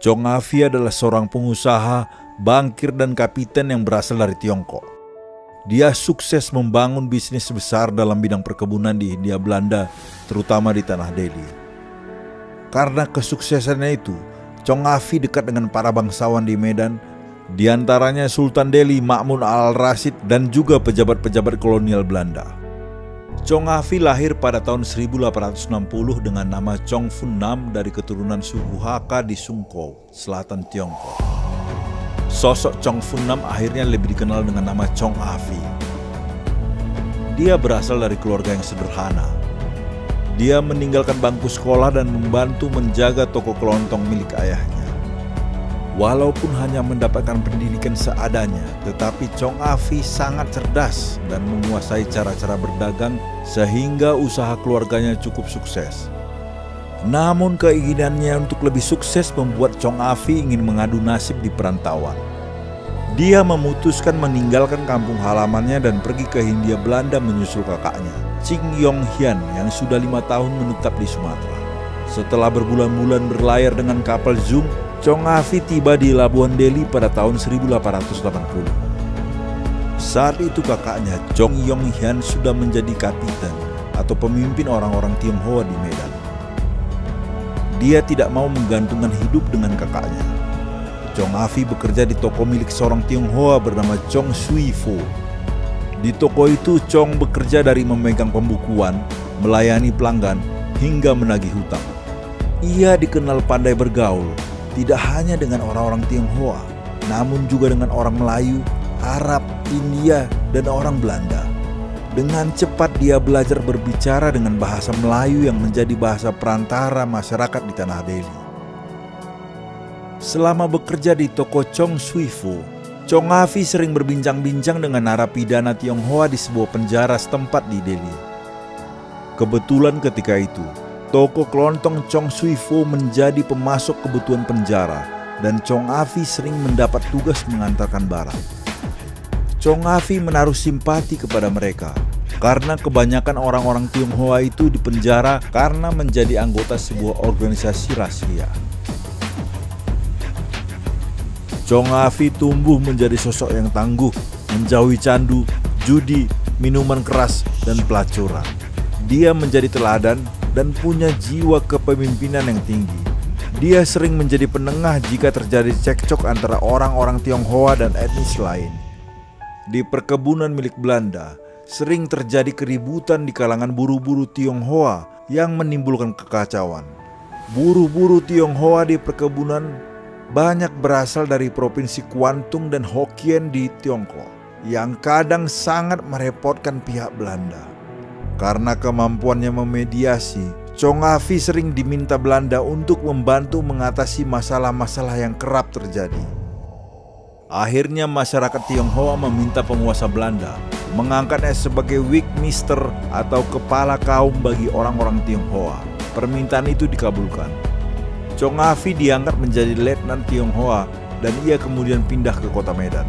Chong Afi adalah seorang pengusaha, bankir dan kapiten yang berasal dari Tiongkok. Dia sukses membangun bisnis besar dalam bidang perkebunan di Hindia Belanda, terutama di Tanah Delhi. Karena kesuksesannya itu, Chong Afi dekat dengan para bangsawan di Medan, di antaranya Sultan Delhi Ma'mun al-Rashid dan juga pejabat-pejabat kolonial Belanda. Chong Afi lahir pada tahun 1860 dengan nama Chong Fun Nam dari keturunan suku Hakka di Sungkou, selatan Tiongkok. Sosok Chong Fun Nam akhirnya lebih dikenal dengan nama Chong Afi. Dia berasal dari keluarga yang sederhana. Dia meninggalkan bangku sekolah dan membantu menjaga toko kelontong milik ayahnya. Walaupun hanya mendapatkan pendidikan seadanya, tetapi Chong Afi sangat cerdas dan menguasai cara-cara berdagang sehingga usaha keluarganya cukup sukses. Namun keinginannya untuk lebih sukses membuat Chong Afi ingin mengadu nasib di perantauan. Dia memutuskan meninggalkan kampung halamannya dan pergi ke Hindia Belanda menyusul kakaknya, Ching Yong Hian, yang sudah 5 tahun menetap di Sumatera. Setelah berbulan-bulan berlayar dengan kapal Zoom, Chong Afi tiba di Labuan Delhi pada tahun 1880. Saat itu kakaknya, Chong Yong Hian, sudah menjadi kapiten atau pemimpin orang-orang Tionghoa di Medan. Dia tidak mau menggantungkan hidup dengan kakaknya. Chong Afi bekerja di toko milik seorang Tionghoa bernama Chong Sui Fo. Di toko itu Chong bekerja dari memegang pembukuan, melayani pelanggan, hingga menagih hutang. Ia dikenal pandai bergaul, tidak hanya dengan orang-orang Tionghoa, namun juga dengan orang Melayu, Arab, India, dan orang Belanda. Dengan cepat dia belajar berbicara dengan bahasa Melayu yang menjadi bahasa perantara masyarakat di Tanah Delhi. Selama bekerja di toko Chong Sui Fo, Chong Afi sering berbincang-bincang dengan narapidana Tionghoa di sebuah penjara setempat di Delhi. Kebetulan ketika itu, toko kelontong Chong Sui Fo menjadi pemasok kebutuhan penjara dan Chong Afi sering mendapat tugas mengantarkan barang. Chong Afi menaruh simpati kepada mereka karena kebanyakan orang-orang Tionghoa itu dipenjara karena menjadi anggota sebuah organisasi rahasia. Chong Afi tumbuh menjadi sosok yang tangguh, menjauhi candu, judi, minuman keras, dan pelacuran. Dia menjadi teladan dan punya jiwa kepemimpinan yang tinggi. Dia sering menjadi penengah jika terjadi cekcok antara orang-orang Tionghoa dan etnis lain. Di perkebunan milik Belanda, sering terjadi keributan di kalangan buruh-buruh Tionghoa yang menimbulkan kekacauan. Buruh-buruh Tionghoa di perkebunan banyak berasal dari provinsi Kwantung dan Hokkien di Tiongkok, yang kadang sangat merepotkan pihak Belanda. Karena kemampuannya memediasi, Chong Afi sering diminta Belanda untuk membantu mengatasi masalah-masalah yang kerap terjadi. Akhirnya masyarakat Tionghoa meminta penguasa Belanda mengangkatnya sebagai Wigmister atau kepala kaum bagi orang-orang Tionghoa. Permintaan itu dikabulkan. Chong Afi diangkat menjadi letnan Tionghoa dan ia kemudian pindah ke kota Medan.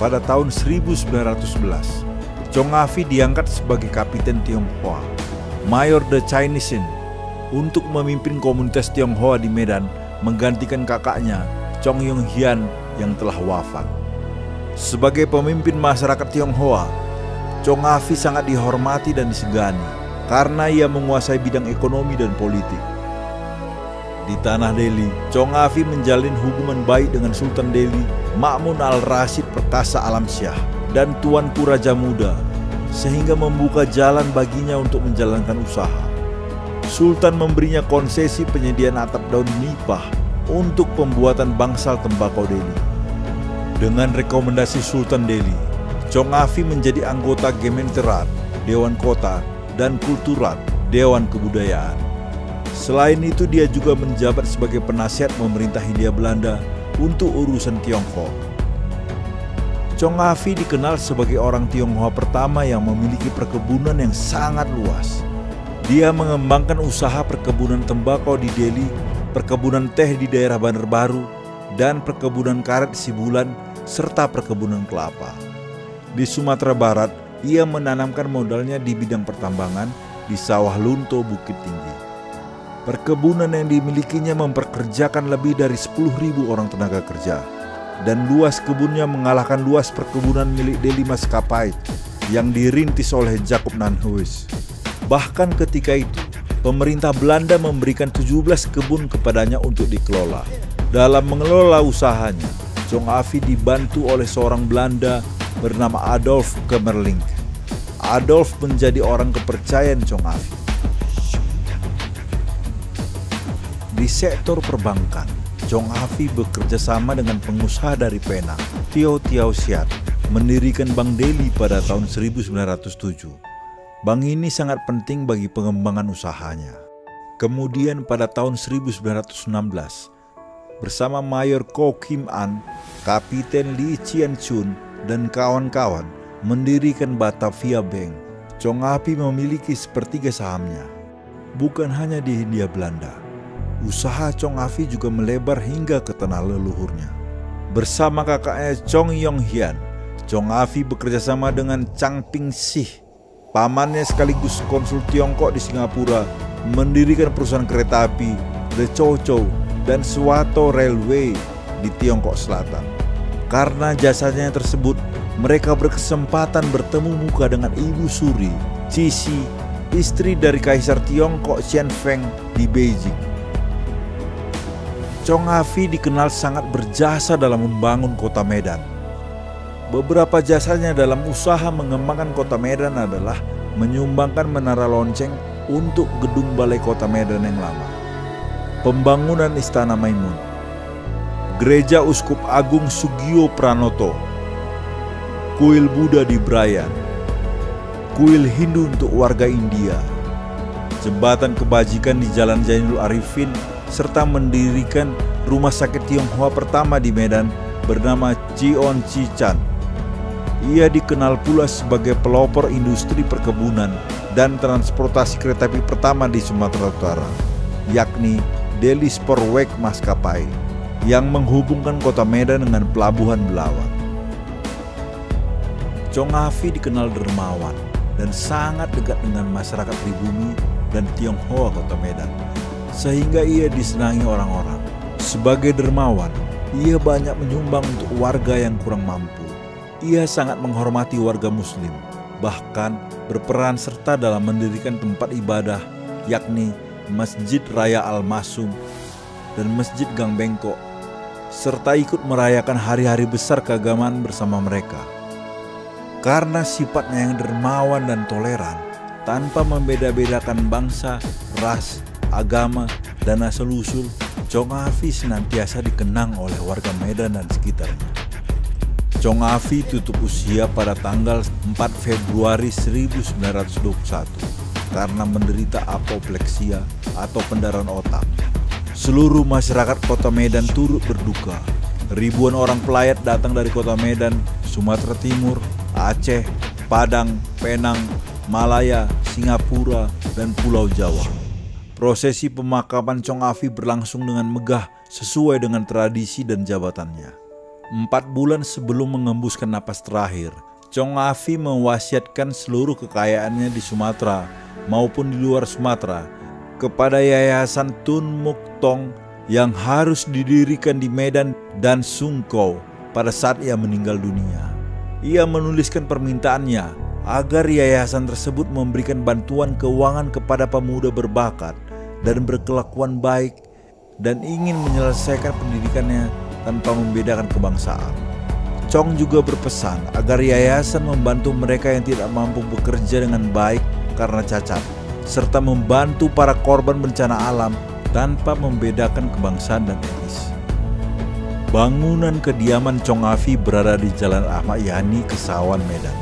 Pada tahun 1911, Chong Afi diangkat sebagai kapiten Tionghoa, Mayor de Chinese, untuk memimpin komunitas Tionghoa di Medan, menggantikan kakaknya, Chong Yong Hian, yang telah wafat. Sebagai pemimpin masyarakat Tionghoa, Chong Afi sangat dihormati dan disegani karena ia menguasai bidang ekonomi dan politik. Di Tanah Delhi, Chong Afi menjalin hubungan baik dengan Sultan Delhi, Ma'mun al-Rashid Perkasa Alamsyah, dan Tuanku Raja Muda, sehingga membuka jalan baginya untuk menjalankan usaha. Sultan memberinya konsesi penyediaan atap daun nipah untuk pembuatan bangsal tembakau Delhi. Dengan rekomendasi Sultan Delhi, Chong Afi menjadi anggota Gementerat, Dewan Kota, dan Kulturat, Dewan Kebudayaan. Selain itu, dia juga menjabat sebagai penasihat pemerintah Hindia Belanda untuk urusan Tiongkok. Chong Afi dikenal sebagai orang Tionghoa pertama yang memiliki perkebunan yang sangat luas. Dia mengembangkan usaha perkebunan tembakau di Delhi, perkebunan teh di daerah Bandar Baru, dan perkebunan karet Sibulan, serta perkebunan kelapa. Di Sumatera Barat, ia menanamkan modalnya di bidang pertambangan di Sawah Lunto Bukit Tinggi. Perkebunan yang dimilikinya memperkerjakan lebih dari 10.000 orang tenaga kerja. Dan luas kebunnya mengalahkan luas perkebunan milik Deli Maskapai yang dirintis oleh Jacob Nanthuis. Bahkan ketika itu, pemerintah Belanda memberikan 17 kebun kepadanya untuk dikelola. Dalam mengelola usahanya, Jong Afi dibantu oleh seorang Belanda bernama Adolf Kamerlingh. Adolf menjadi orang kepercayaan Jong Afi. Di sektor perbankan, Jong Afi bekerja sama dengan pengusaha dari Penang, Tio Tiao Siat, mendirikan Bank Deli pada tahun 1907. Bank ini sangat penting bagi pengembangan usahanya. Kemudian pada tahun 1916, bersama Mayor Ko Kim An, Kapiten Lee Chien Chun, dan kawan-kawan mendirikan Batavia Bank. Jong Afi memiliki sepertiga sahamnya. Bukan hanya di Hindia Belanda, usaha Jong Afi juga melebar hingga ke tanah leluhurnya. Bersama kakaknya Chong Yong Hian, Jong Afi bekerja sama dengan Chang Ping Sih, pamannya sekaligus konsul Tiongkok di Singapura, mendirikan perusahaan kereta api The Chow Chow dan Suwato Railway di Tiongkok Selatan. Karena jasanya tersebut, mereka berkesempatan bertemu muka dengan Ibu Suri, Cixi, istri dari Kaisar Tiongkok Xian Feng di Beijing. Jong Afi dikenal sangat berjasa dalam membangun kota Medan. Beberapa jasanya dalam usaha mengembangkan kota Medan adalah menyumbangkan menara lonceng untuk gedung balai kota Medan yang lama, pembangunan Istana Maimun, Gereja Uskup Agung Sugio Pranoto, kuil Buddha di Brayan, kuil Hindu untuk warga India, jembatan kebajikan di Jalan Zainul Arifin, serta mendirikan rumah sakit Tionghoa pertama di Medan bernama Cion Cichan. Ia dikenal pula sebagai pelopor industri perkebunan dan transportasi kereta api pertama di Sumatera Utara, yakni Deli Spoorweg Maskapai, yang menghubungkan kota Medan dengan pelabuhan Belawan. Jong Afi dikenal dermawan dan sangat dekat dengan masyarakat pribumi dan Tionghoa kota Medan, sehingga ia disenangi orang-orang. Sebagai dermawan, ia banyak menyumbang untuk warga yang kurang mampu. Ia sangat menghormati warga muslim, bahkan berperan serta dalam mendirikan tempat ibadah, yakni Masjid Raya Al-Masum dan Masjid Gang Bengkok, serta ikut merayakan hari-hari besar keagamaan bersama mereka. Karena sifatnya yang dermawan dan toleran, tanpa membeda-bedakan bangsa, ras, agama, dan asal-usul, Jong Afi senantiasa dikenang oleh warga Medan dan sekitarnya. Jong Afi tutup usia pada tanggal 4 Februari 1921 karena menderita apopleksia atau pendarahan otak. Seluruh masyarakat kota Medan turut berduka. Ribuan orang pelayat datang dari kota Medan, Sumatera Timur, Aceh, Padang, Penang, Malaya, Singapura, dan Pulau Jawa. Prosesi pemakaman Jong Afi berlangsung dengan megah sesuai dengan tradisi dan jabatannya. 4 bulan sebelum mengembuskan napas terakhir, Jong Afi mewasiatkan seluruh kekayaannya di Sumatera maupun di luar Sumatera kepada Yayasan Tun Muk Tong yang harus didirikan di Medan dan Sungkow pada saat ia meninggal dunia. Ia menuliskan permintaannya agar yayasan tersebut memberikan bantuan keuangan kepada pemuda berbakat dan berkelakuan baik dan ingin menyelesaikan pendidikannya tanpa membedakan kebangsaan. Chong juga berpesan agar yayasan membantu mereka yang tidak mampu bekerja dengan baik karena cacat, serta membantu para korban bencana alam tanpa membedakan kebangsaan dan etnis. Bangunan kediaman Jong Afi berada di Jalan Ahmad Yani, Kesawan, Medan,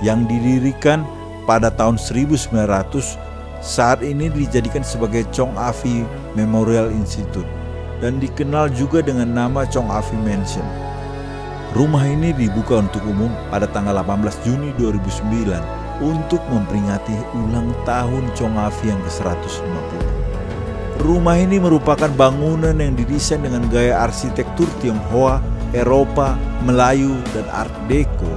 yang didirikan pada tahun 1900. Saat ini dijadikan sebagai Jong Afi Memorial Institute dan dikenal juga dengan nama Jong Afi Mansion. Rumah ini dibuka untuk umum pada tanggal 18 Juni 2009 untuk memperingati ulang tahun Jong Afi yang ke-150. Rumah ini merupakan bangunan yang didesain dengan gaya arsitektur Tionghoa, Eropa, Melayu, dan Art Deco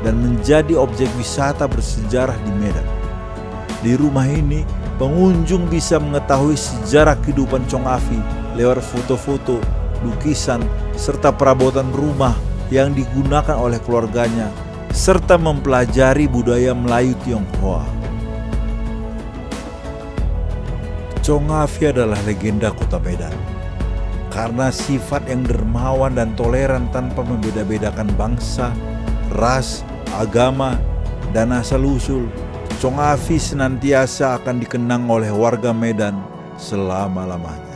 dan menjadi objek wisata bersejarah di Medan. Di rumah ini Pengunjung bisa mengetahui sejarah kehidupan Chong Afi lewat foto-foto, lukisan, serta perabotan rumah yang digunakan oleh keluarganya, serta mempelajari budaya Melayu Tionghoa. Chong Afi adalah legenda kota Medan. Karena sifat yang dermawan dan toleran tanpa membeda-bedakan bangsa, ras, agama, dan asal-usul, Chong Afi senantiasa akan dikenang oleh warga Medan selama-lamanya.